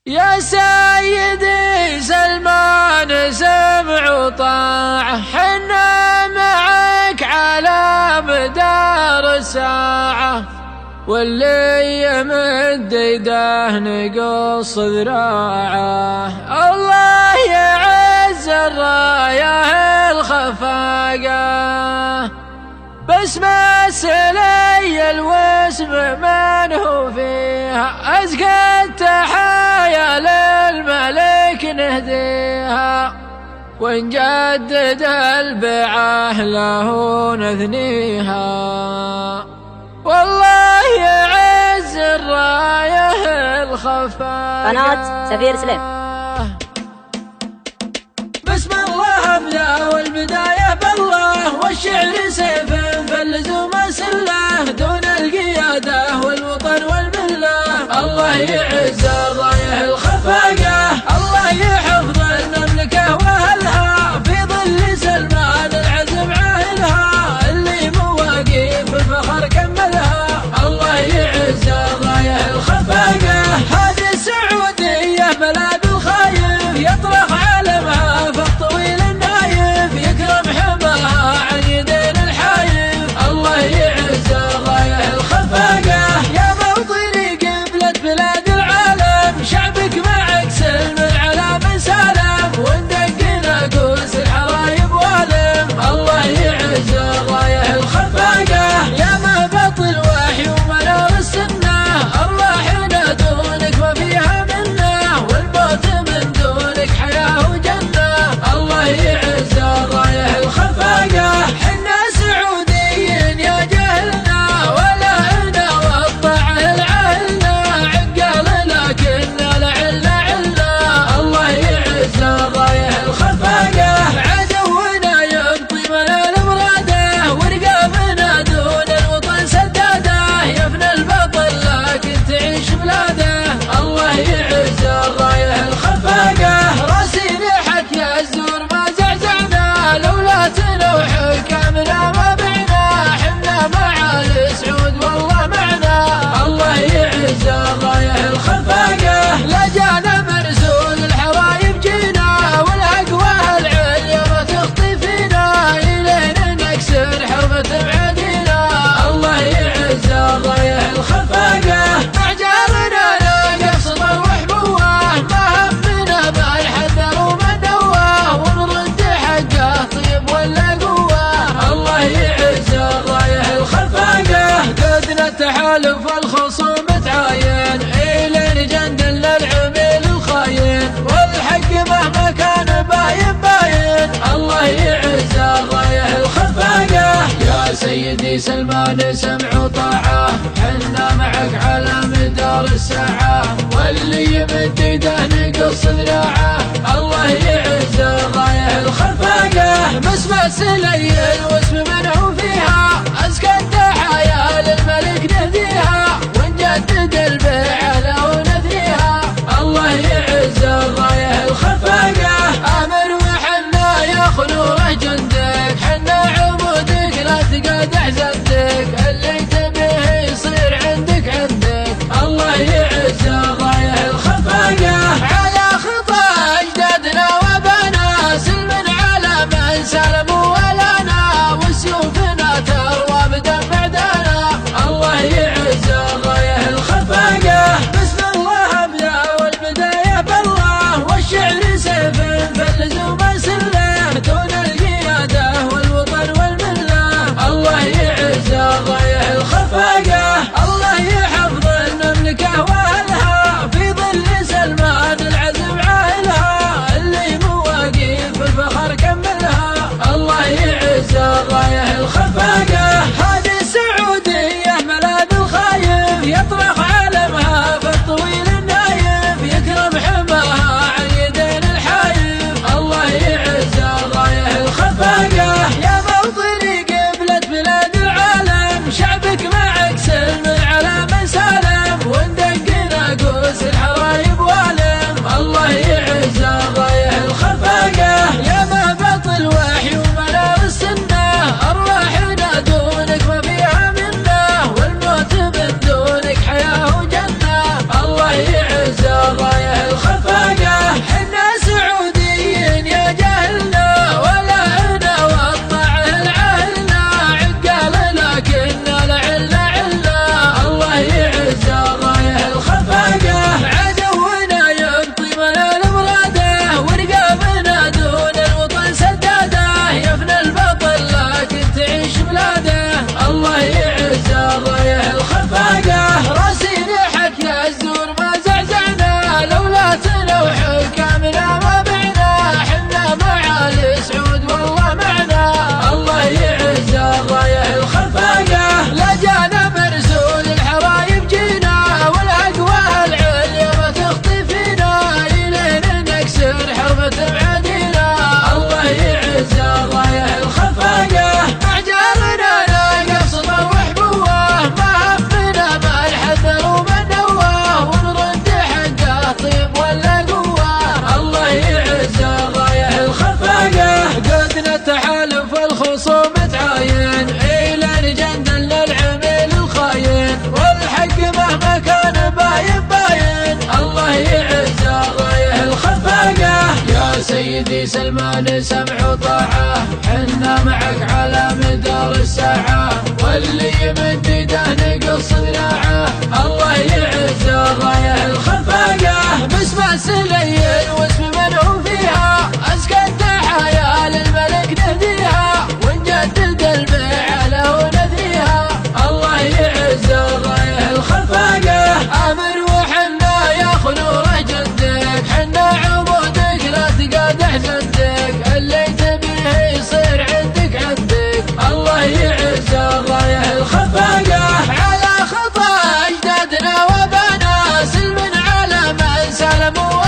يا سيدي سلمان سمع وطاعة، حنا معك على مدار الساعة، واللي يمد يده نقص ذراعه. الله يعز الراية الخفاقة، بس ما سلي الوسم من هو فيها، أزكى التحايا للملك نهديها، ونجدد البيعة له نثنيها. والله يعز الراية الخفاقة. قناة سفير سليم. بسم الله أبدأ والبداية بالله، والشعر سيف فاللزوم سله، دون القيادة والوطن والملة. الله يعز الراية الخفاقة، الله يحفظ المملكة وأهلها، في ظل سلمان العزم عاهلها، اللي مواقيف الفخر كملها. الله يعز الراية الخفاقة، هذه السعودية بلاد الخايف، يطرق علمها فوق طويل النايف، يكرم حماها عن يدين الحايف. الله يعز الراية الخفاقة، يا موطني قبلة بلاد العالم، شعبك معك سلم على من سالم، وندقنا كوس الحرايب والم. الله يعز الراية الخفاقة، يا ما بطل وحي ومنار السنة، أرواحنا دونك ما فيها منه، والموت من دونك حياة وجنة. الله يعز الراية الخفاقة، حنا سعوديين يا جهلنا، ولا هنا والطاعة العهلنا، عقال لكننا لعلنا علنا. الله يعز الراية الخفاقة، عدونا يبطي منال مراده، ورقابنا دون الوطن سداده، يفنى البطل لكن تعيش بلاده. الله يعز الراية الخفاقة، راسي نحت يا الزور ما زعزعنا، لولاتنا وحكامنا ما بعنا، حنا مع السعود والله معنا. الله يعز الراية الخفاقة، لا جانا مرسول الحرايب جينا، والأقوى العليا ما تخطي فينا، إلين نكسر حرمة معادينا. الله يعز الراية الخفاقة، مع جارنا لا قصد وحبوه، ما همنا ما الحذر وما نواه، ونرد حقه طيب ولا قوه. الله يعز الراية الخفاقة، قدنا التحالف والخصوم تعاين، إلين جندلنا العميل الخاين، والحق مهما كان باين باين. الله يعز الراية الخفاقة، يا سيدي سلمان سمع وطاعة، حنا معك على مدار الساعة، واللي يمد يده نقص ذراعه. الله يعز الراية الخفاقة، مسمى سلي الوسم منه فيها، أزكى التحايا للملك نهديها، ونجدد البيعة له نثنيها. الله يعز الراية الخفاقة، آمر وحنا يا خلوه جندك، حنا عمودك لا تقاد أحزنتك، اللي تبيه يصير عندك عندك. الله يعز الراية الخفاقة، على خطى أجدادنا وبنا، سلم على من سلموا ولنا، سيدي سلمان سمع وطاعة، حنا معك على مدار الساعة، واللي يمد يده نقص ذراعه. الله يعز الراية الخفاقة باسم السليل واسم من هو فيها، أزكى التحايا للملك نهديها، ونجدد البيعة له ونثنيها. الله يعز الراية الخفاقة، آمر وحنا يا خنوره جدك، حنا عبودك لا تقادح جدك، اللي تبيه يصير عندك عندك. الله يعز الراية الخفاقة، على خطى أجدادنا وبنا سلم على من سلموا